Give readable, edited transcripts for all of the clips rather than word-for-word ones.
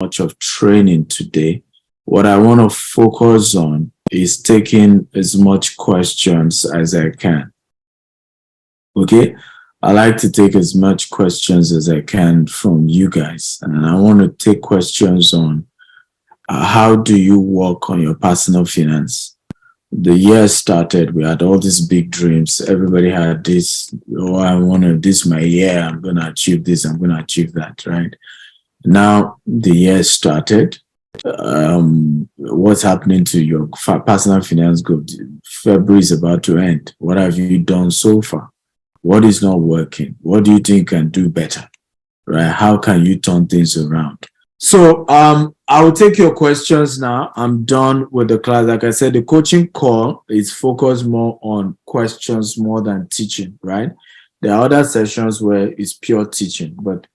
much of training today. What I want to focus on is taking as much questions as I can. Okay? I like to take as much questions as I can from you guys. And I want to take questions on how do you work on your personal finance? The year started, we had all these big dreams. Everybody had this, oh, I want to, this my year, I'm going to achieve this, I'm going to achieve that, right? Now the year started. What's happening to your personal finance goal? February is about to end. What have you done so far? What is not working? What do you think you can do better? Right? How can you turn things around? So I will take your questions now. I'm done with the class. Like I said, the coaching call is focused more on questions more than teaching, right? There are other sessions where it's pure teaching, but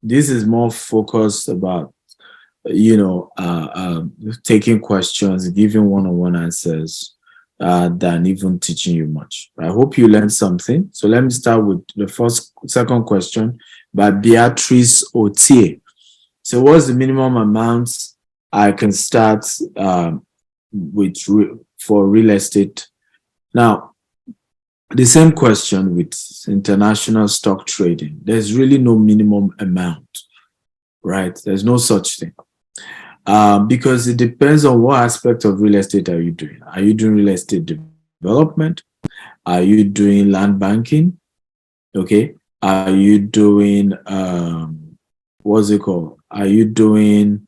this is more focused about, taking questions, giving one-on-one answers than even teaching you much. I hope you learned something. So let me start with the second question by Beatrice Otier. So what's the minimum amount I can start with for real estate? Now, the same question with international stock trading. There's really no minimum amount, right? There's no such thing. Because it depends on what aspect of real estate are you doing. Are you doing real estate development? Are you doing land banking? Okay. Are you doing, what's it called? Are you doing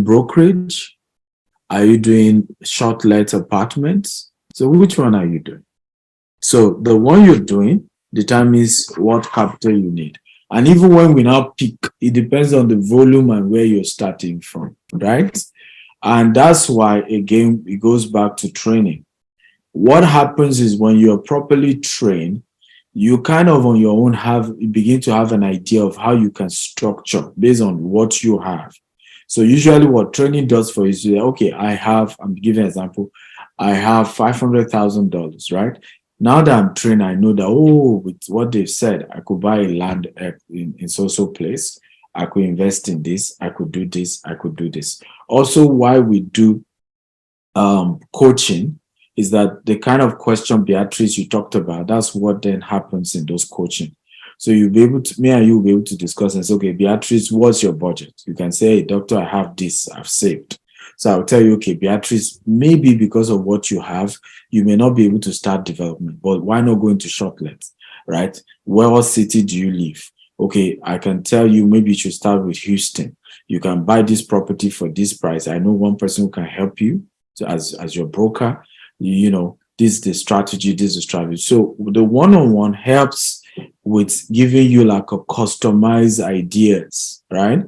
brokerage? Are you doing short-let apartments? So which one are you doing? So the one you're doing determines what capital you need. And even when we now pick, it depends on the volume and where you're starting from, right? And that's why, again, it goes back to training. What happens is when you're properly trained, you kind of on your own begin to have an idea of how you can structure based on what you have. So usually what training does for you is, okay, I'm giving an example, I have $500,000, right? Now that I'm trained, I know that, with what they've said, I could buy a land in so place. I could invest in this. I could do this. I could do this. Also, why we do coaching is that the kind of question, Beatrice, you talked about, that's what then happens in those coaching. So you'll be able to, me and you will be able to discuss and say, okay, Beatrice, what's your budget? You can say, hey, doctor, I have this, I've saved. So I'll tell you, okay, Beatrice, maybe because of what you have, you may not be able to start development, but why not go into short-let, right? What city do you live? Okay, I can tell you, maybe you should start with Houston. You can buy this property for this price. I know one person who can help you as your broker. This is the strategy, this is the strategy. So the one-on-one helps with giving you like a customized ideas, right?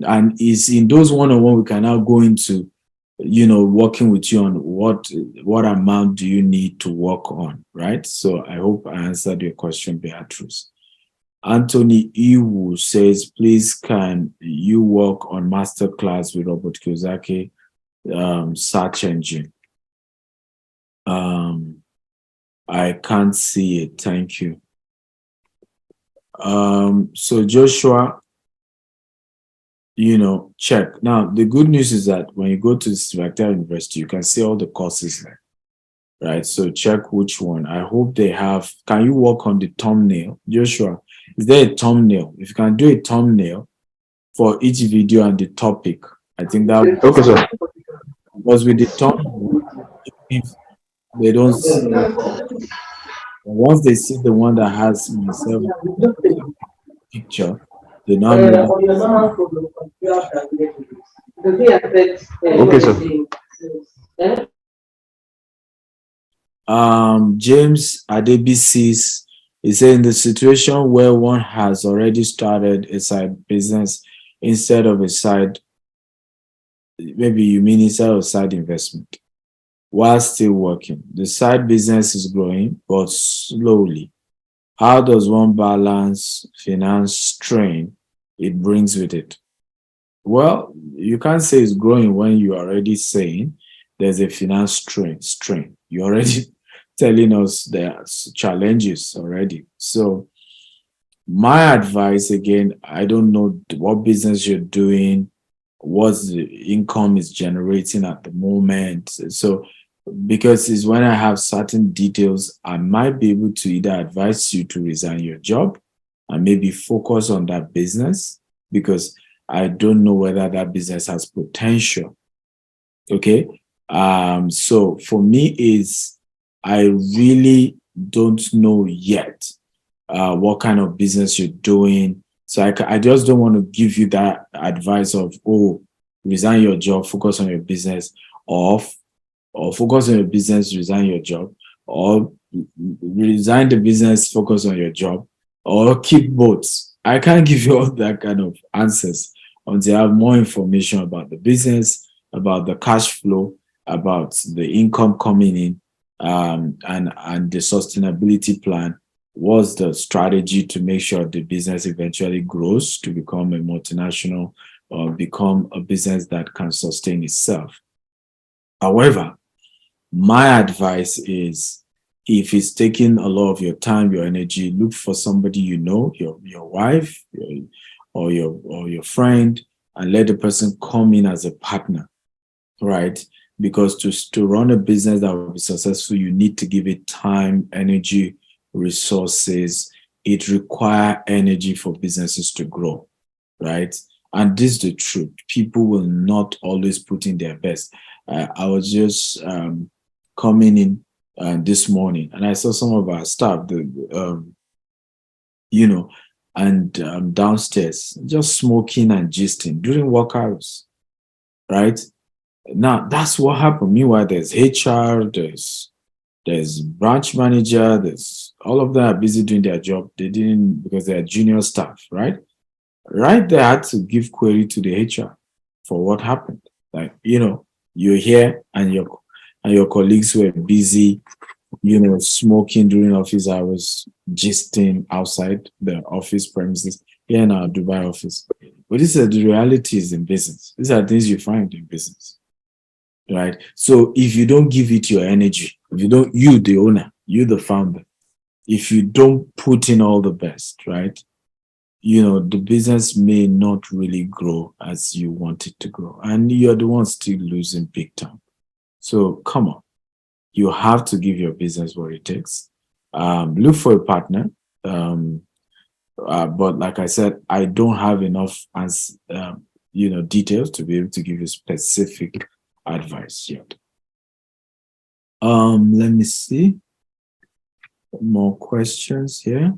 And is in those one-on-one we can now go into, working with you on what amount do you need to work on, right? So I hope I answered your question, Beatrice. Anthony Iwu says, please can you work on masterclass with Robert Kiyosaki search engine? I can't see it. Thank you. So Joshua, check. Now, the good news is that when you go to Stephen Akintayo University, you can see all the courses there, right? So check which one. I hope they have. Can you work on the thumbnail? Joshua, is there a thumbnail? If you can do a thumbnail for each video and the topic, I think that would be okay, sir. because with the thumbnail, if they don't see, once they see the one that has myself picture, they now know. Okay, sir. James Adebisi's is saying the situation where one has already started a side business instead of a side, maybe you mean instead of side investment, while still working. The side business is growing, but slowly. How does one balance finance strain it brings with it? Well, you can't say it's growing when you're already saying there's a finance strain. You're already telling us there's challenges already. So My advice, again, I don't know what business you're doing, what the income is generating at the moment. So, because it's when I have certain details, I might be able to either advise you to resign your job and maybe focus on that business, because I don't know whether that business has potential. Okay. So for me is I really don't know yet what kind of business you're doing. So I just don't want to give you that advice of, oh, resign your job, focus on your business, or or focus on your business, resign your job, or resign the business, focus on your job, or keep both. I can't give you all that kind of answers until I have more information about the business, about the cash flow, about the income coming in, and the sustainability plan. What's the strategy to make sure the business eventually grows to become a multinational or become a business that can sustain itself? However, my advice is, if it's taking a lot of your time, your energy, look for somebody you know, your wife, or your friend, and let the person come in as a partner, right? Because to run a business that will be successful, you need to give it time, energy, resources. It requires energy for businesses to grow, right? And this is the truth. People will not always put in their best. I was just coming in this morning, and I saw some of our staff, you know, and downstairs just smoking and gisting during work hours, right? Now that's what happened. Meanwhile, there's HR, there's branch manager, there's all of them are busy doing their job. They didn't, because they are junior staff, right? Right, they had to give query to the HR for what happened. Like, you're here and your colleagues were busy, smoking during office hours, gisting outside the office premises here in our Dubai office. But these are the realities in business. These are things you find in business, right? So if you don't give it your energy, if you don't, you, the owner, you, the founder, if you don't put in all the best, right? The business may not really grow as you want it to grow. And you're the one still losing big time. So come on, you have to give your business what it takes. Look for a partner. But like I said, I don't have enough details to be able to give you specific advice yet. Let me see. More questions here.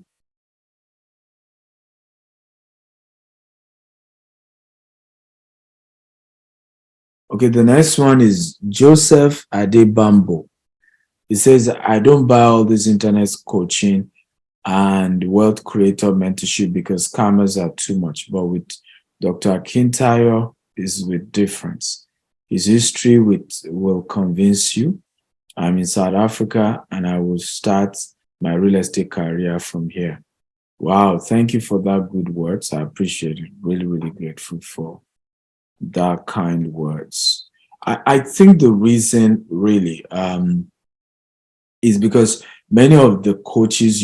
Okay, the next one is Joseph Adebambo. He says, I don't buy all this internet coaching and wealth creator mentorship because scammers are too much. But with Dr. Akintayo, is with difference. His history will convince you. I'm in South Africa and I will start my real estate career from here. Wow, thank you for that good words. I appreciate it. Really, really grateful for that kind words. I think the reason really is because many of the coaches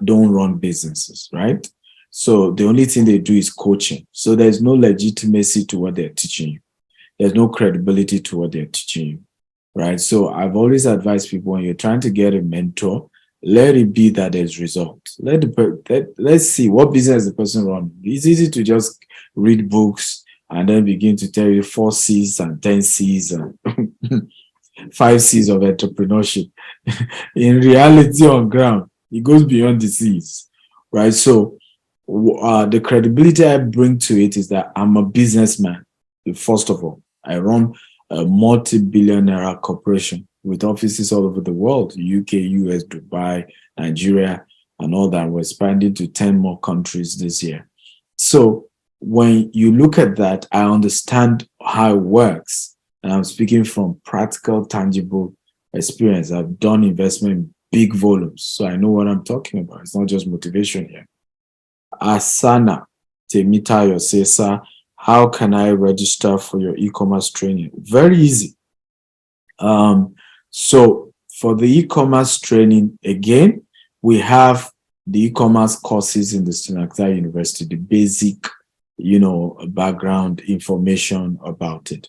don't run businesses, right? So the only thing they do is coaching. So there's no legitimacy to what they're teaching you. There's no credibility to what they're teaching you, right? So I've always advised people, when you're trying to get a mentor, let it be that there's results. Let's see what business the person runs. It's easy to just read books and then begin to tell you 4 C's and 10 C's and 5 C's of entrepreneurship. In reality, on ground, it goes beyond the C's, right? So the credibility I bring to it is that I'm a businessman. First of all, I run a multi-billionaire corporation with offices all over the world, UK, US, Dubai, Nigeria, and all that. We're expanding to 10 more countries this year. So when you look at that, I understand how it works. And I'm speaking from practical, tangible experience. I've done investment in big volumes, so I know what I'm talking about. It's not just motivation here. Asana Temitayo says, sir, how can I register for your e-commerce training? Very easy. So for the e-commerce training, again, we have the e-commerce courses in the Stephen Akintayo University, the basic, background information about it.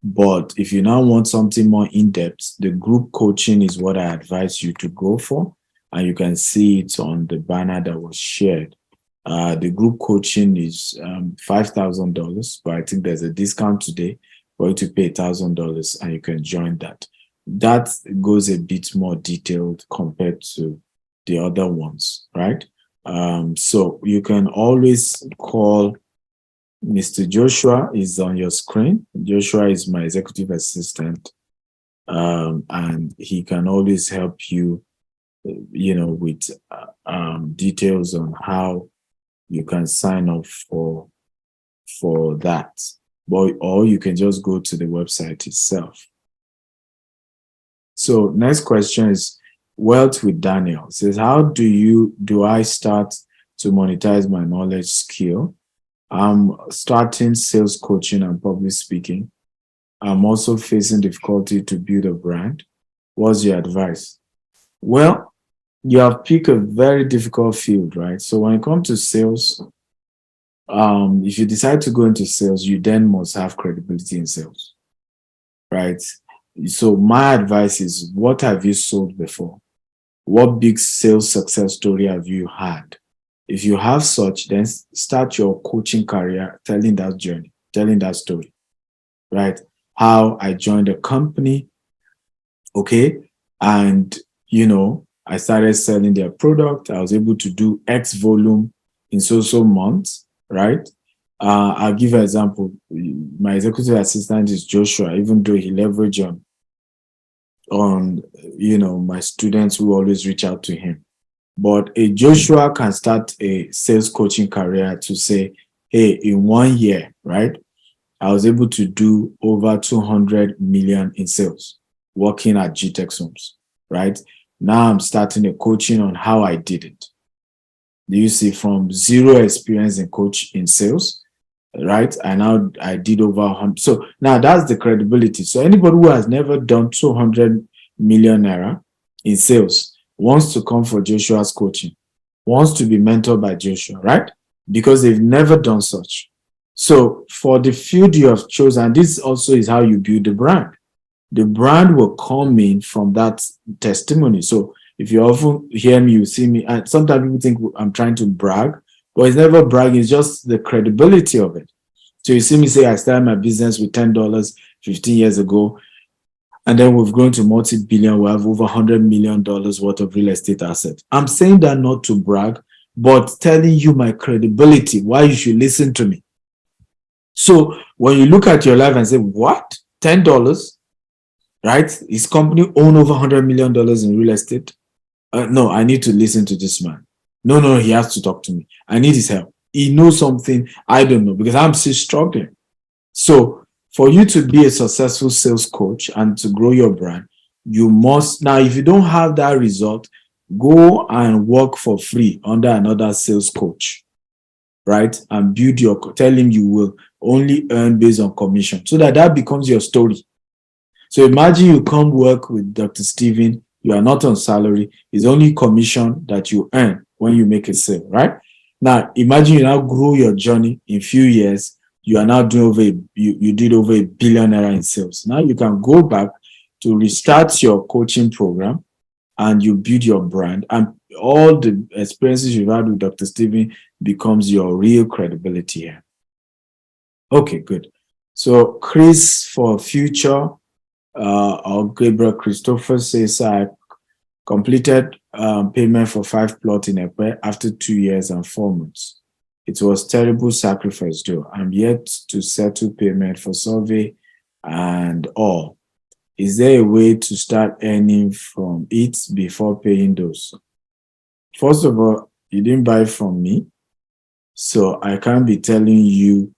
But if you now want something more in-depth, the group coaching is what I advise you to go for. And you can see it on the banner that was shared. The group coaching is $5,000, but I think there's a discount today for you to pay $1,000 and you can join that. That goes a bit more detailed compared to the other ones, right? So you can always call Mr. Joshua, is on your screen. Joshua is my executive assistant, and he can always help you, with details on how you can sign up for that. Or you can just go to the website itself. So next question is Wealth with Daniel. It says, how do I start to monetize my knowledge skill? I'm starting sales coaching and public speaking. I'm also facing difficulty to build a brand. What's your advice? Well, you have picked a very difficult field, right? So when it comes to sales, if you decide to go into sales, you then must have credibility in sales, right? So my advice is, what have you sold before? What big sales success story have you had? If you have such, then start your coaching career telling that journey, telling that story, right? How I joined a company, okay? And, I started selling their product. I was able to do X volume in so months, right? I'll give an example. My executive assistant is Joshua, even though he leveraged on my students who always reach out to him. But a Joshua can start a sales coaching career to say, hey, in 1 year, right, I was able to do over 200 million in sales working at GTEX Homes, right? Now I'm starting a coaching on how I did it. Do you see, from zero experience in sales, right? And now I did over 100. So now that's the credibility. So anybody who has never done 200 million naira in sales wants to come for Joshua's coaching, wants to be mentored by Joshua, right? Because they've never done such. So for the field you have chosen, and this also is how you build the brand. The brand will come in from that testimony. So if you often hear me, you see me, and sometimes people think I'm trying to brag, but it's never bragging, it's just the credibility of it. So you see me say, I started my business with $10 15 years ago, and then we've grown to multi-billion. We have over $100 million worth of real estate assets. I'm saying that not to brag, but telling you my credibility, why you should listen to me. So when you look at your life and say, what? $10? Right? His company own over $100 million in real estate? No, I need to listen to this man. No, he has to talk to me. I need his help. He knows something I don't know, because I'm still struggling. So for you to be a successful sales coach and to grow your brand, you must, now if you don't have that result, go and work for free under another sales coach, right? And tell him you will only earn based on commission, so that becomes your story. So imagine you come work with Dr. Stephen, you are not on salary, it's only commission that you earn when you make a sale, right? Now, imagine you now grow your journey in few years, you are now doing you did over $1 billion in sales. Now you can go back to restart your coaching program and you build your brand, and all the experiences you've had with Dr. Stephen becomes your real credibility here. Okay, good. So Chris for future, or Gabriel Christopher says, I completed payment for 5 plots in Epe after 2 years and 4 months. It was terrible sacrifice though. I'm yet to settle payment for survey and all. Is there a way to start earning from it before paying those? First of all, you didn't buy from me, so I can't be telling you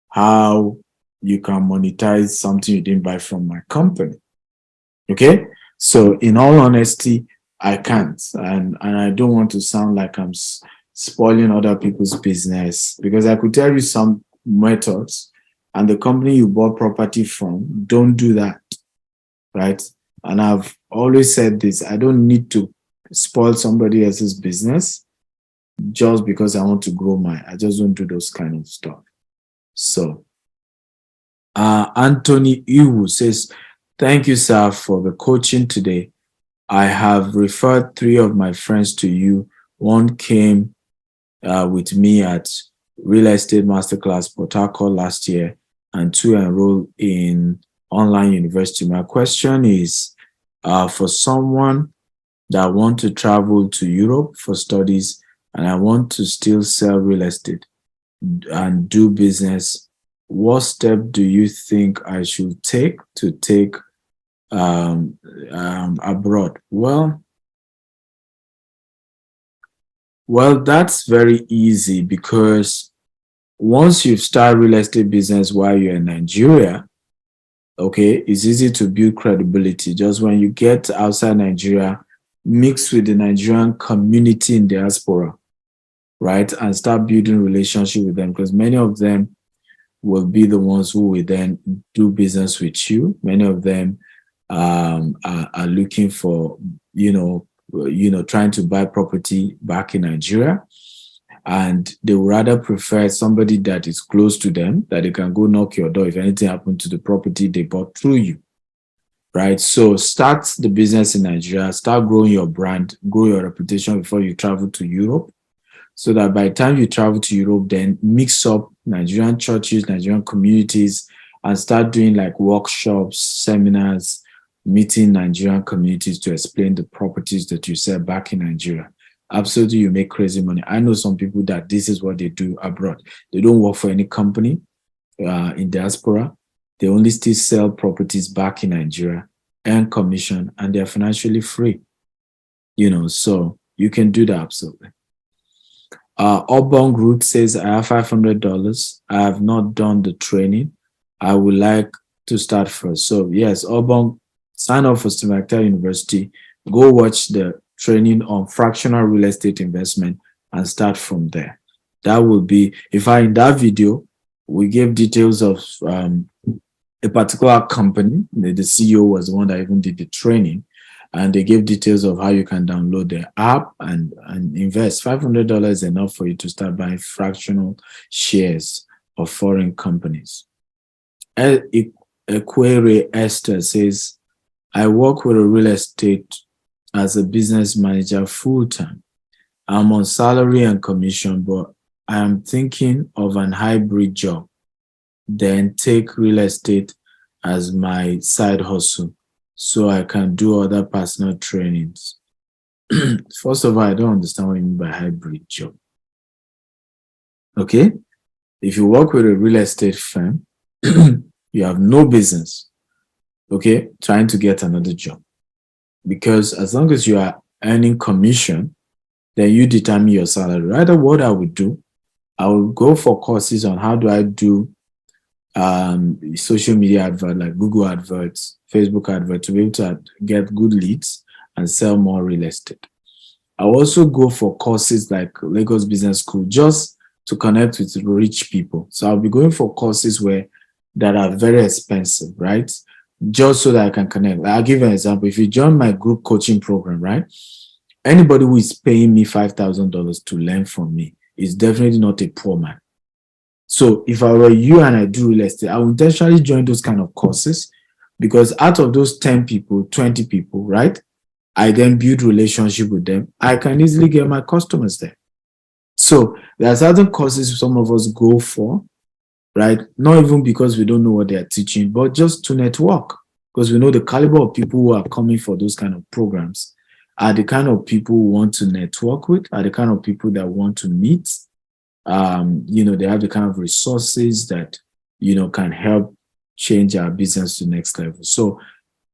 how you can monetize something you didn't buy from my company. Okay? So in all honesty, I can't. And I don't want to sound like I'm spoiling other people's business, because I could tell you some methods, and the company you bought property from, don't do that, right? And I've always said this, I don't need to spoil somebody else's business. just because I want to grow I just don't do those kind of stuff. So Anthony Iwu says, thank you, sir, for the coaching today. I have referred 3 of my friends to you. One came with me at Real Estate Masterclass Port Harcourt last year, and 2 enrolled in online university. My question is, for someone that want to travel to Europe for studies, and I want to still sell real estate and do business, what step do you think I should take to take abroad? Well, that's very easy, because once you start real estate business while you're in Nigeria, okay, it's easy to build credibility. Just when you get outside Nigeria, mix with the Nigerian community in diaspora, right? And start building relationship with them, because many of them will be the ones who will then do business with you. Many of them are looking for, trying to buy property back in Nigeria. And they would rather prefer somebody that is close to them, that they can go knock your door if anything happened to the property they bought through you, right? So start the business in Nigeria, start growing your brand, grow your reputation before you travel to Europe, so that by the time you travel to Europe, then mix up Nigerian churches, Nigerian communities, and start doing like workshops, seminars, meeting Nigerian communities to explain the properties that you sell back in Nigeria. Absolutely, you make crazy money. I know some people that this is what they do abroad. They don't work for any company in diaspora. They only still sell properties back in Nigeria, earn commission, and they're financially free. So you can do that absolutely. Obong Root says, I have $500. I have not done the training. I would like to start first. So yes, Obong, sign up for Stephen Akintayo University. Go watch the training on fractional real estate investment and start from there. That will be, in that video, we gave details of a particular company. The CEO was the one that even did the training, and they gave details of how you can download the app and invest. $500 is enough for you to start buying fractional shares of foreign companies. Equere Esther says, I work with a real estate as a business manager full-time. I'm on salary and commission, but I am thinking of an hybrid job, then take real estate as my side hustle so I can do other personal trainings. First of all, I don't understand what you mean by hybrid job. Okay? If you work with a real estate firm, you have no business, okay, trying to get another job. Because as long as you are earning commission, then you determine your salary. Rather, what I would do, I would go for courses on how do I do social media advert, like Google adverts, Facebook adverts, to be able to get good leads and sell more real estate. I also go for courses like Lagos Business School, just to connect with rich people. So I'll be going for courses that are very expensive, right? Just so that I can connect. I'll give you an example. If you join my group coaching program, right? Anybody who is paying me $5,000 to learn from me is definitely not a poor man. So if I were you and I do real estate, I would intentionally join those kind of courses, because out of those 10 people, 20 people, right? I then build relationship with them. I can easily get my customers there. So there are certain courses some of us go for, right? Not even because we don't know what they are teaching, but just to network, because we know the caliber of people who are coming for those kind of programs are the kind of people who want to network with, are the kind of people that want to meet. They have the kind of resources that, can help change our business to the next level. So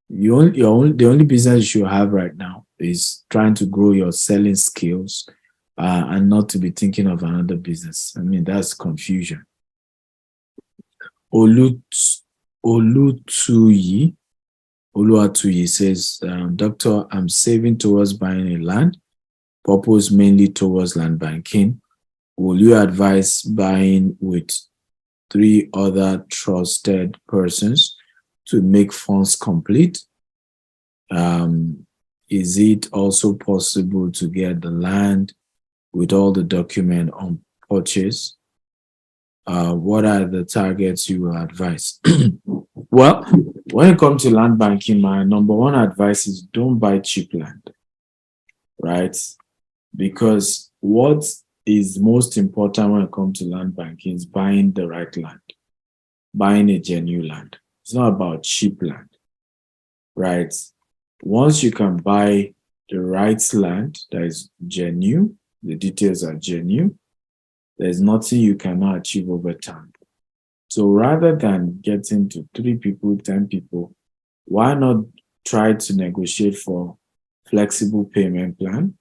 the only business you should have right now is trying to grow your selling skills and not to be thinking of another business. I mean, that's confusion. Oluwatuyi says, Doctor, I'm saving towards buying a land, purpose mainly towards land banking. Will you advise buying with 3 other trusted persons to make funds complete? Is it also possible to get the land with all the document on purchase, what are the targets you will advise? Well, when it comes to land banking, my number one advice is don't buy cheap land, right? Because what is most important when it comes to land banking is buying the right land, buying a genuine land. It's not about cheap land, right? Once you can buy the right land that is genuine, the details are genuine, there's nothing you cannot achieve over time. So rather than getting to 3 people, 10 people, why not try to negotiate for flexible payment plan?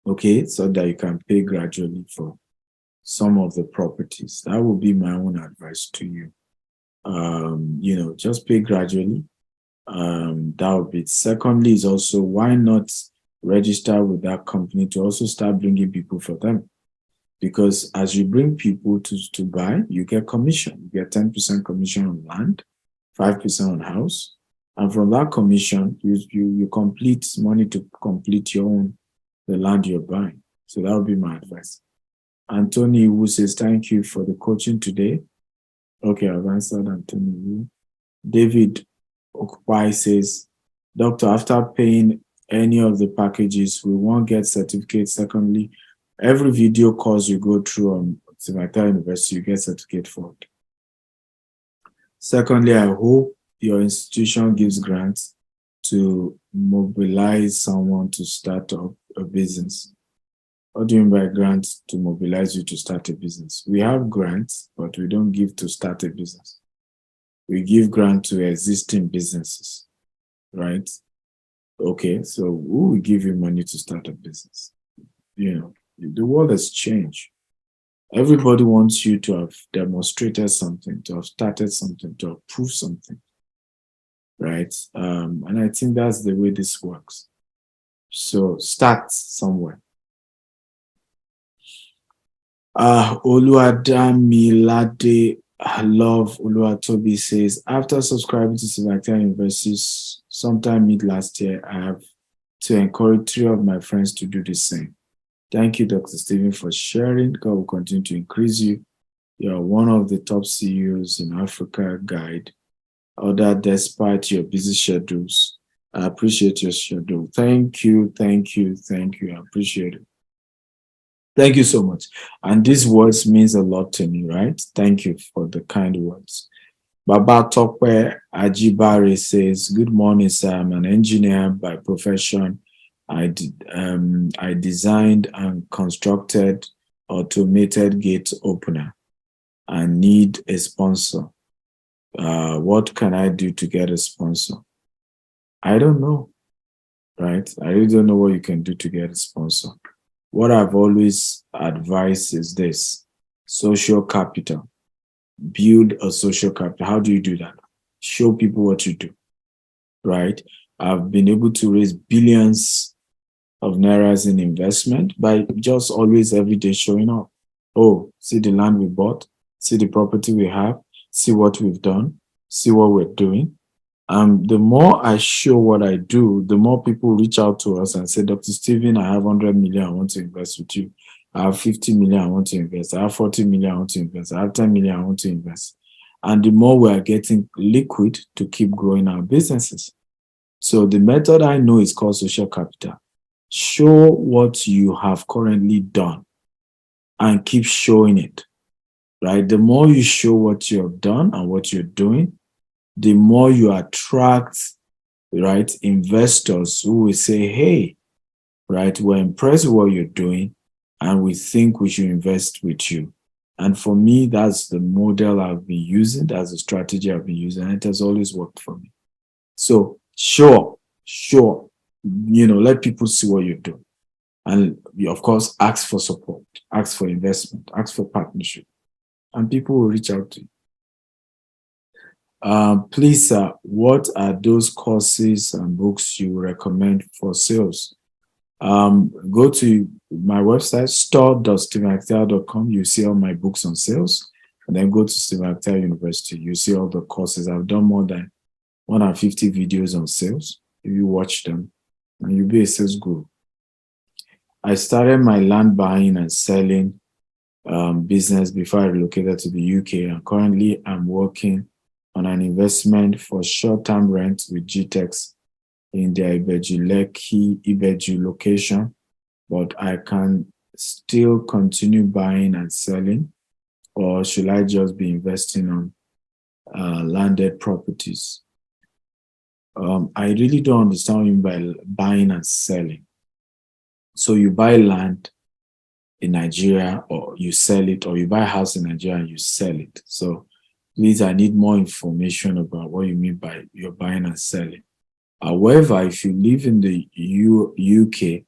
Okay, so that you can pay gradually for some of the properties. That would be my own advice to you. Just pay gradually. That would be it. Secondly, is also why not register with that company to also start bringing people for them? Because as you bring people to buy, you get commission. You get 10% commission on land, 5% on house. And from that commission, you complete money to complete the land you're buying. So that would be my advice. Anthony Wu says, thank you for the coaching today. Okay, I've answered Anthony Wu. David Occupy says, Doctor, after paying any of the packages, we won't get certificate. Secondly, every video course you go through on Stephen Akintayo University, you get certificate for it. Secondly, I hope your institution gives grants to mobilize someone to start up a business. What do you mean by grants to mobilize you to start a business? We have grants, but we don't give to start a business. We give grant to existing businesses, right? Okay, so who will give you money to start a business? The world has changed. Everybody wants you to have demonstrated something, to have started something, to have proved something, right? And I think that's the way this works. So start somewhere. Oluwadamilade Love Oluwatobi says, after subscribing to Stephen Akintayo University sometime mid last year, I have to encourage 3 of my friends to do the same. Thank you, Dr. Stephen, for sharing. God will continue to increase you. You are one of the top CEOs in Africa Guide. Although despite your busy schedules, I appreciate your schedule. Thank you. I appreciate it. Thank you so much. And these words means a lot to me, right? Thank you for the kind words. Baba Tokwe Ajibare says, good morning, sir. I'm an engineer by profession. I designed and constructed automated gate opener. I need a sponsor. What can I do to get a sponsor? I don't know, right? I really don't know what you can do to get a sponsor. What I've always advised is this: social capital. Build a social capital. How do you do that? Show people what you do, right? I've been able to raise billions of nairas in investment by just always every day showing up. Oh, see the land we bought, see the property we have, see what we've done, see what we're doing. The more I show what I do, the more people reach out to us and say, Dr. Stephen, I have 100 million, I want to invest with you. I have 50 million, I want to invest. I have 40 million, I want to invest. I have 10 million, I want to invest. And the more we are getting liquid to keep growing our businesses. So the method I know is called social capital. Show what you have currently done and keep showing it, right? The more you show what you have done and what you're doing, the more you attract, right, investors who will say, hey, right, we're impressed with what you're doing and we think we should invest with you. And for me, that's the model I've been using. That's the strategy I've been using. And it has always worked for me. So sure, let people see what you're doing. And you, of course, ask for support, ask for investment, ask for partnership, and people will reach out to you. Please, sir, what are those courses and books you recommend for sales? Go to my website, store.stephenakintayo.com. You see all my books on sales. And then go to Stephen Akintayo University. You see all the courses. I've done more than 150 videos on sales. If you watch them, and you'll be a sales guru. I started my land buying and selling business before I relocated to the UK, and currently I'm working on an investment for short-term rent with GTEx in their Ibeju location, but I can still continue buying and selling, or should I just be investing on landed properties? I really don't understand what you mean by buying and selling. So you buy land in Nigeria, or you sell it, or you buy a house in Nigeria and you sell it. So please, I need more information about what you mean by you're buying and selling. However, if you live in the UK,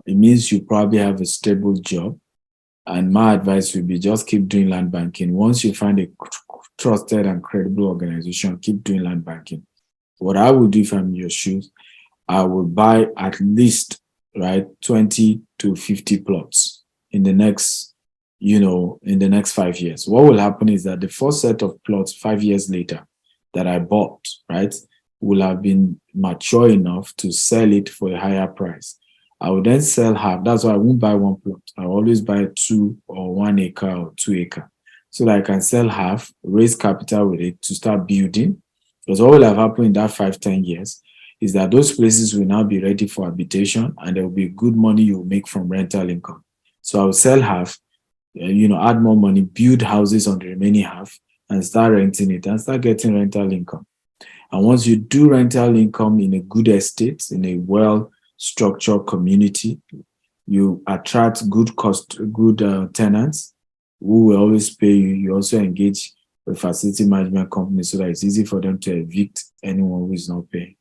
it means you probably have a stable job. And my advice would be just keep doing land banking. Once you find a trusted and credible organization, keep doing land banking. What I would do if I'm in your shoes, I would buy at least, right, 20 to 50 plots in the next, in the next 5 years. What will happen is that the first set of plots 5 years later that I bought, right, will have been mature enough to sell it for a higher price. I will then sell half. That's why I won't buy one plot. I always buy 2 or 1 acre or 2 acre, so that I can sell half, raise capital with it to start building. Because what will have happened in that 5-10 years is that those places will now be ready for habitation, and there will be good money you will make from rental income. So I will sell half, add more money, build houses on the remaining half, and start renting it and start getting rental income. And once you do rental income in a good estate, in a well-structured community, you attract good tenants who will always pay you. You also engage a facility management company so that it's easy for them to evict anyone who is not paying.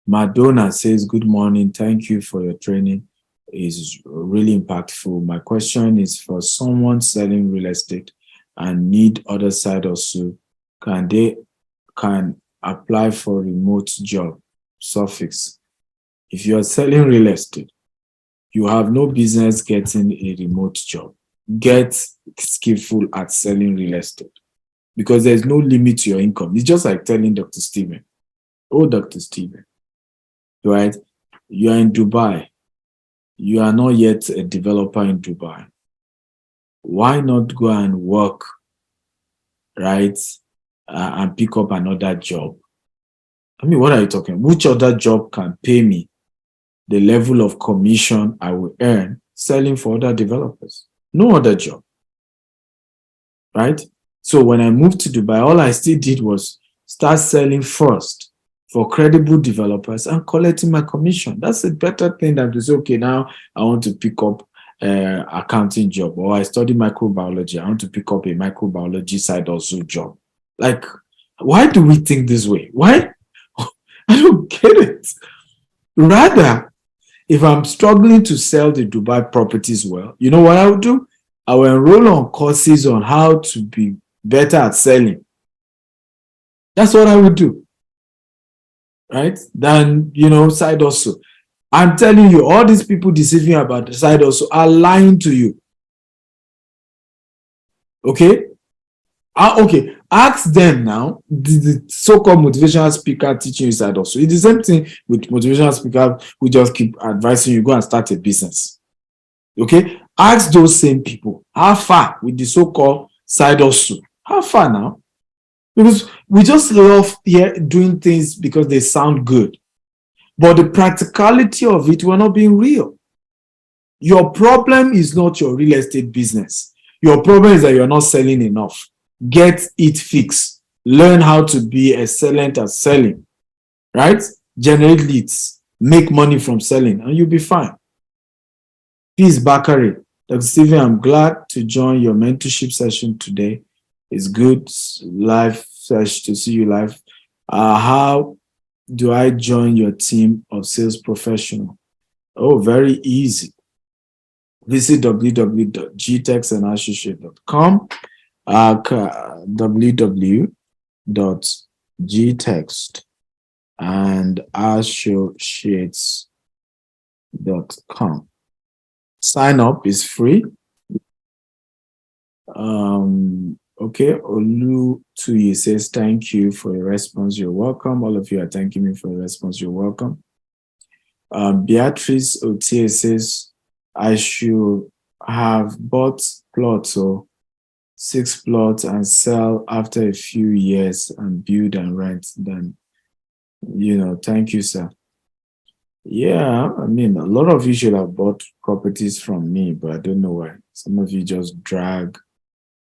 Madonna says, good morning. Thank you for your training. It's really impactful. My question is for someone selling real estate and need other side hustle. Can apply for remote job? Suffix. If you are selling real estate, you have no business getting a remote job. Get skillful at selling real estate, because there's no limit to your income. It's just like telling Dr. Stephen, oh, Dr. Stephen, right? You are in Dubai. You are not yet a developer in Dubai. Why not go and work, right? And pick up another job? I mean, what are you talking about? Which other job can pay me the level of commission I will earn selling for other developers? No other job, right? So when I moved to Dubai, all I still did was start selling first for credible developers and collecting my commission. That's a better thing than to say, okay, now I want to pick up accounting job, or I study microbiology, I want to pick up a microbiology side hustle job. Like, why do we think this way? Why? I don't get it. Rather, if I'm struggling to sell the Dubai properties well, you know what I would do? I will enroll on courses on how to be better at selling. That's what I would do, right? Then, side hustle. I'm telling you, all these people deceiving about the side hustle are lying to you. Okay? Okay, ask them now, the so-called motivational speaker teaching you side hustle. It's the same thing with motivational speaker who just keep advising you go and start a business. Okay, ask those same people, how far with the so-called side hustle? How far now? Because we just love doing things because they sound good, but the practicality of it, we're not being real. Your problem is not your real estate business. Your problem is that you're not selling enough. Get it fixed. Learn how to be excellent at selling, right? Generate leads, make money from selling, and you'll be fine. Peace, Bakari. Dr. Stephen, I'm glad to join your mentorship session today. It's good live session to see you live. How do I join your team of sales professionals? Oh, very easy. Visit www.gtexandassociate.com. www.gtextandassociates.com. Sign up is free. Okay, Olu Tuyi says, thank you for your response. You're welcome. All of you are thanking me for your response. You're welcome. Beatrice Otie says, I should have bought plots or 6 plots and sell after a few years and build and rent. Then, thank you, sir. Yeah, I mean, a lot of you should have bought properties from me, but I don't know why. Some of you just drag,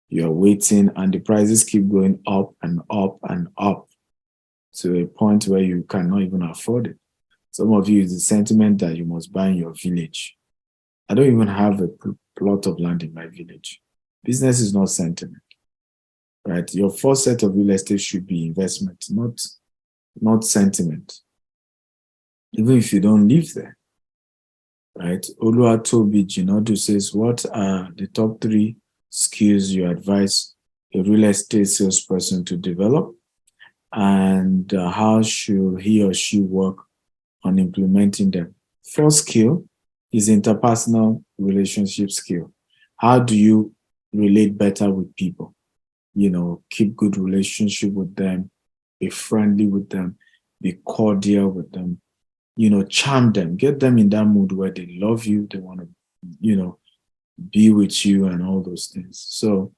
you're waiting, and the prices keep going up and up and up to a point where you cannot even afford it. Some of you, is the sentiment that you must buy in your village. I don't even have a plot of land in my village. Business is not sentiment, right? Your first set of real estate should be investment, not sentiment, even if you don't live there, right? Oluwatobi Jinodu says, what are the top 3 skills you advise a real estate salesperson to develop? And how should he or she work on implementing them? First skill is interpersonal relationship skill. How do you relate better with people? Keep good relationship with them, be friendly with them, be cordial with them, charm them, get them in that mood where they love you, they want to, be with you and all those things. So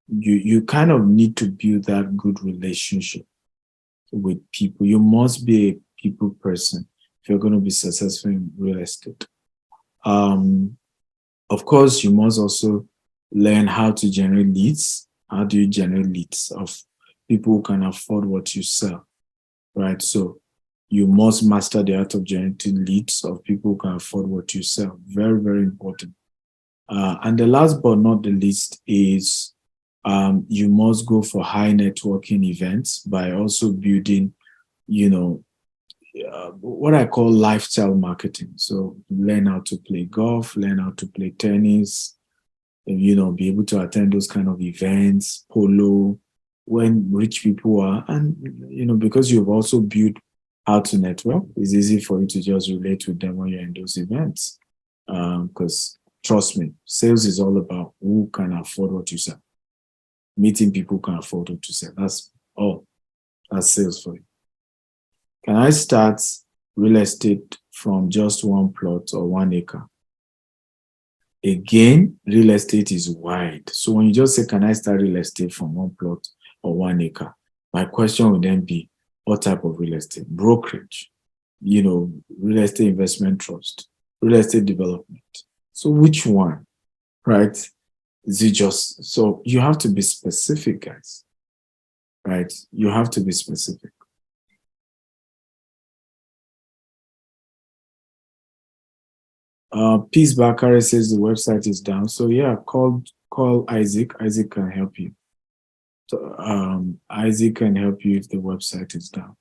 you kind of need to build that good relationship with people. You must be a people person if you're going to be successful in real estate. Of course, you must also learn how to generate leads. How do you generate leads of people who can afford what you sell, right? So you must master the art of generating leads of people who can afford what you sell. Very, very important. And the last but not the least is you must go for high networking events by also building, what I call lifestyle marketing. So learn how to play golf, learn how to play tennis, be able to attend those kind of events, polo, when rich people are. And, because you've also built how to network, it's easy for you to just relate with them when you're in those events. Because trust me, sales is all about who can afford what you sell. Meeting people who can afford what you sell. That's all. That's sales for you. Can I start real estate from just 1 plot or 1 acre? Again, real estate is wide. So when you just say, can I start real estate from 1 plot or 1 acre? My question would then be, what type of real estate? Brokerage, real estate investment trust, real estate development. So which one, right? Is it just, so you have to be specific, guys, right? You have to be specific. Peace Bakare says the website is down. So yeah, call Isaac. Isaac can help you. So, Isaac can help you if the website is down.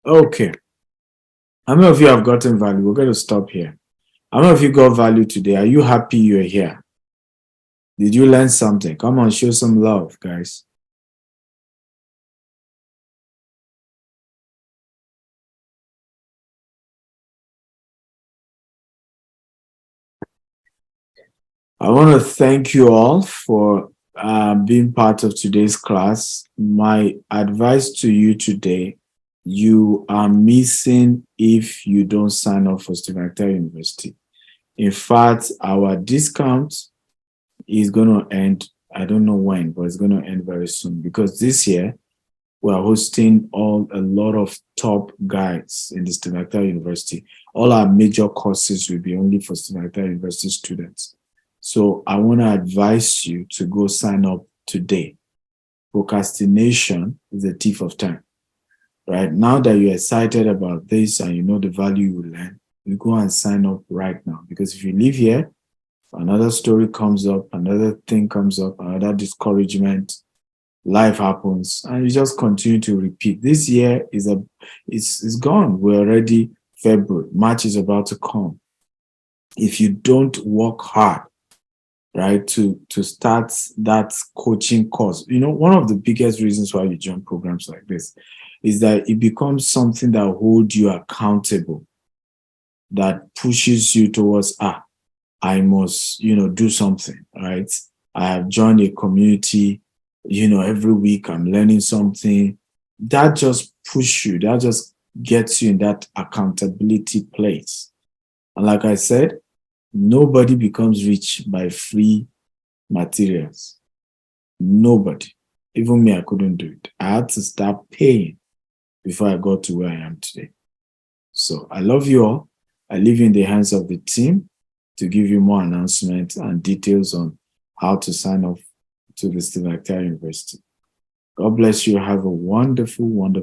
Okay. How many of you have gotten value? We're going to stop here. How many of you got value today? Are you happy you're here? Did you learn something? Come on, show some love, guys. I want to thank you all for being part of today's class. My advice to you today, you are missing if you don't sign up for Stephen Akintayo University. In fact, our discount is going to end, I don't know when, but it's going to end very soon, because this year we are hosting a lot of top guys in the Stephen Akintayo University. All our major courses will be only for Stephen Akintayo University students. So I want to advise you to go sign up today. Procrastination is a thief of time, right? Now that you're excited about this and you know the value you will learn, you go and sign up right now. Because if you leave here, another story comes up, another thing comes up, another discouragement, life happens, and you just continue to repeat. This year it's gone. We're already February. March is about to come. If you don't work hard, right, to start that coaching course, one of the biggest reasons why you join programs like this is that it becomes something that holds you accountable, that pushes you towards, I must, do something, right? I have joined a community, every week I'm learning something, that just push you, that just gets you in that accountability place. And like I said, nobody becomes rich by free materials. Nobody. Even me, I couldn't do it. I had to start paying before I got to where I am today. So I love you all. I leave you in the hands of the team to give you more announcements and details on how to sign up to the Stephen Akintayo University. God bless you. Have a wonderful, wonderful